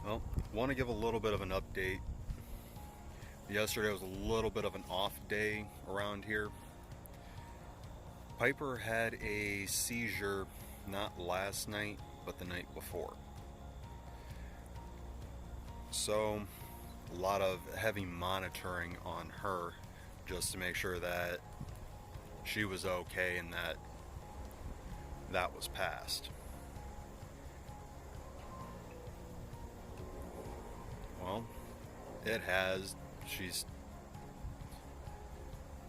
Well, want to give a little bit of an update. Yesterday was a little bit of an off day around here. Pyper had a seizure not last night, but the night before. So, a lot of heavy monitoring on her just to make sure that she was okay and that that was passed. Well, it has. She's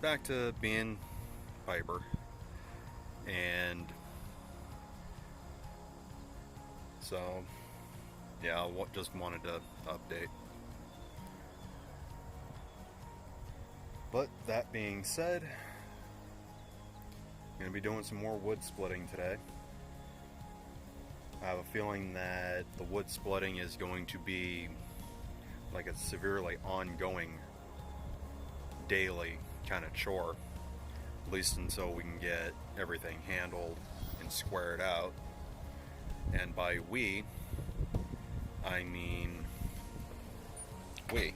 back to being Pyper, and so yeah, I just wanted to update. But that being said, I'm going to be doing some more wood splitting today. I have a feeling that the wood splitting is going to be like a severely ongoing daily kind of chore, at least until we can get everything handled and squared out. And by we, I mean we.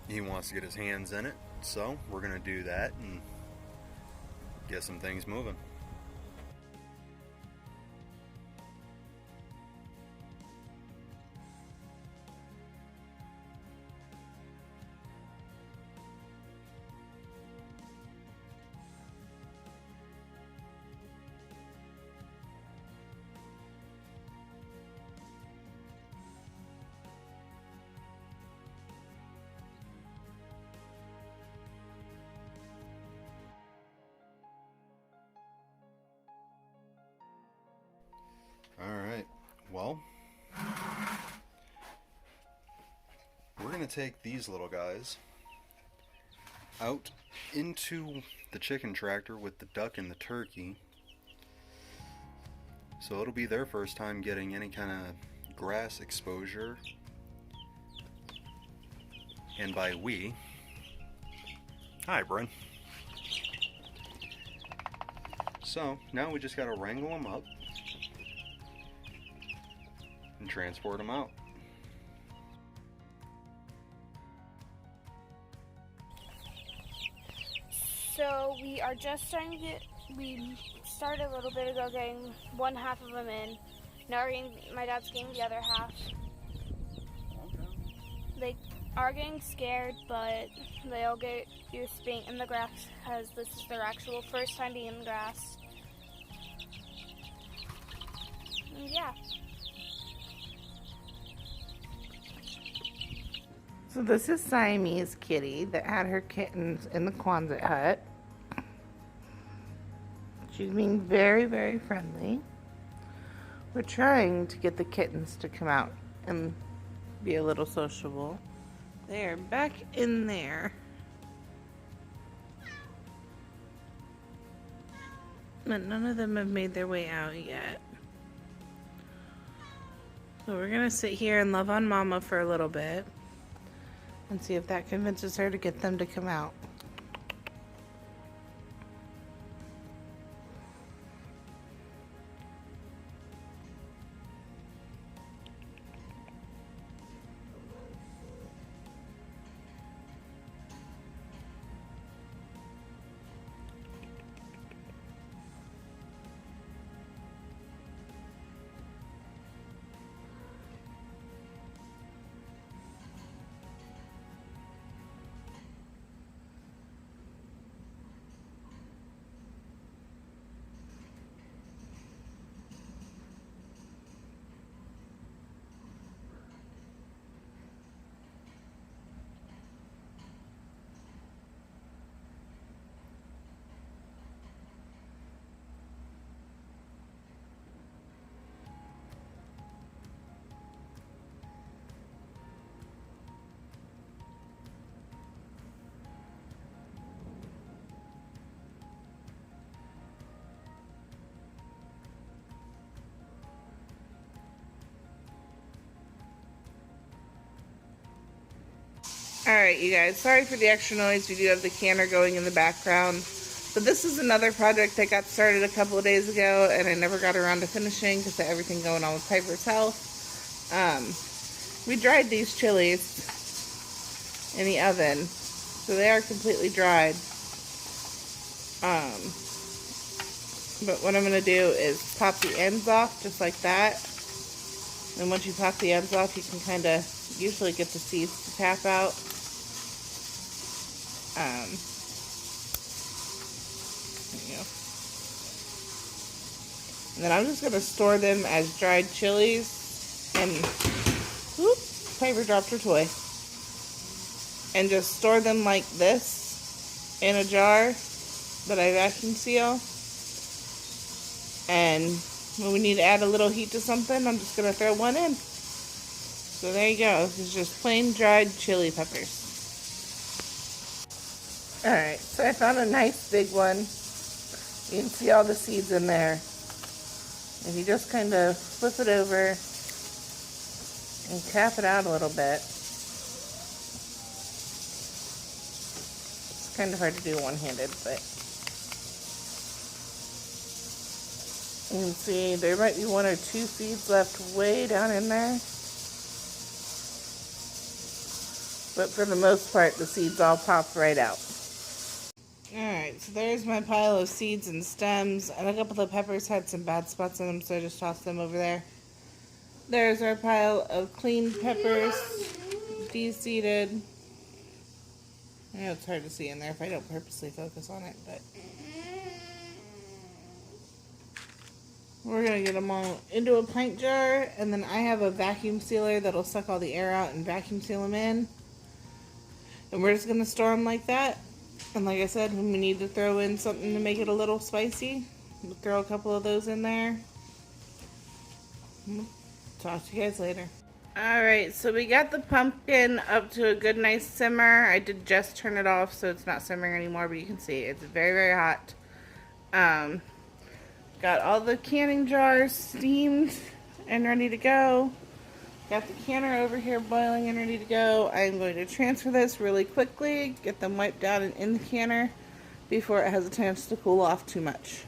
He wants to get his hands in it, so we're going to do that and get some things moving. Alright, well, we're going to take these little guys out into the chicken tractor with the duck and the turkey. So it'll be their first time getting any kind of grass exposure. And by we, hi Bryn. So now we just got to wrangle them up and transport them out. So we are just starting to we started a little bit ago getting one half of them in. Now my dad's getting the other half. They are getting scared, but they'll get used to being in the grass because this is their actual first time being in the grass. And yeah. So this is Siamese Kitty that had her kittens in the Quonset hut. She's being very, very friendly. We're trying to get the kittens to come out and be a little sociable. They're back in there. But none of them have made their way out yet. So we're gonna sit here and love on Mama for a little bit and see if that convinces her to get them to come out. Alright, you guys, sorry for the extra noise. We do have the canner going in the background. But this is another project that got started a couple of days ago, and I never got around to finishing because of everything going on with Pyper's health. We dried these chilies in the oven, so they are completely dried. But what I'm going to do is pop the ends off just like that. And once you pop the ends off, you can kind of usually get the seeds to tap out. There you go. And then I'm just going to store them as dried chilies. And, whoop, Pyper dropped her toy. And just store them like this in a jar that I vacuum seal. And when we need to add a little heat to something, I'm just going to throw one in. So there you go. This is just plain dried chili peppers. Alright, so I found a nice big one. You can see all the seeds in there. If you just kind of flip it over and tap it out a little bit. It's kind of hard to do one-handed, but you can see there might be 1 or 2 seeds left way down in there. But for the most part, the seeds all pop right out. Alright, so there's my pile of seeds and stems. And a couple of the peppers had some bad spots in them, so I just tossed them over there. There's our pile of clean peppers, de-seeded. I know it's hard to see in there if I don't purposely focus on it, but we're going to get them all into a pint jar, and then I have a vacuum sealer that'll suck all the air out and vacuum seal them in. And we're just going to store them like that. And like I said, when we need to throw in something to make it a little spicy, we'll throw a couple of those in there. Talk to you guys later. Alright, so we got the pumpkin up to a good nice simmer. I did just turn it off so it's not simmering anymore, but you can see it's very, very hot. Got all the canning jars steamed and ready to go. Got the canner over here boiling and ready to go. I'm going to transfer this really quickly, get them wiped down and in the canner before it has a chance to cool off too much.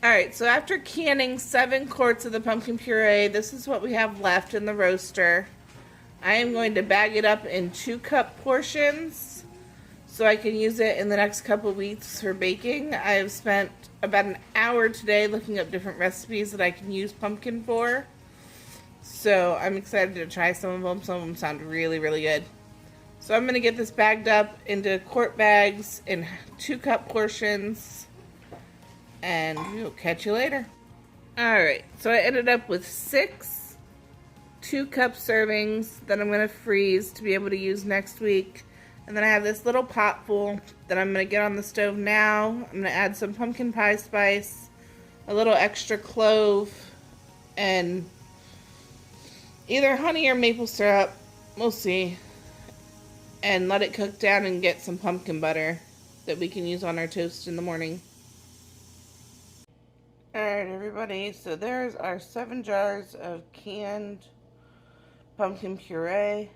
Alright, so after canning 7 quarts of the pumpkin puree, this is what we have left in the roaster. I am going to bag it up in 2-cup portions so I can use it in the next couple weeks for baking. I have spent about an hour today looking up different recipes that I can use pumpkin for. So I'm excited to try some of them. Some of them sound really, really good. So I'm going to get this bagged up into quart bags in 2-cup portions. And we'll catch you later. Alright, so I ended up with 6 2-cup servings that I'm going to freeze to be able to use next week. And then I have this little pot full that I'm going to get on the stove now. I'm going to add some pumpkin pie spice, a little extra clove, and either honey or maple syrup. We'll see. And let it cook down and get some pumpkin butter that we can use on our toast in the morning. Alright everybody, so there's our 7 jars of canned pumpkin puree.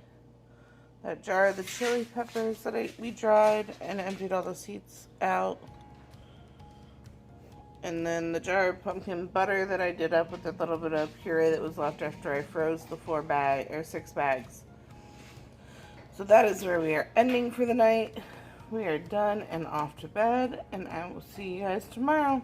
That jar of the chili peppers that we dried and emptied all the seeds out. And then the jar of pumpkin butter that I did up with a little bit of puree that was left after I froze the 6 bags. So that is where we are ending for the night. We are done and off to bed, and I will see you guys tomorrow.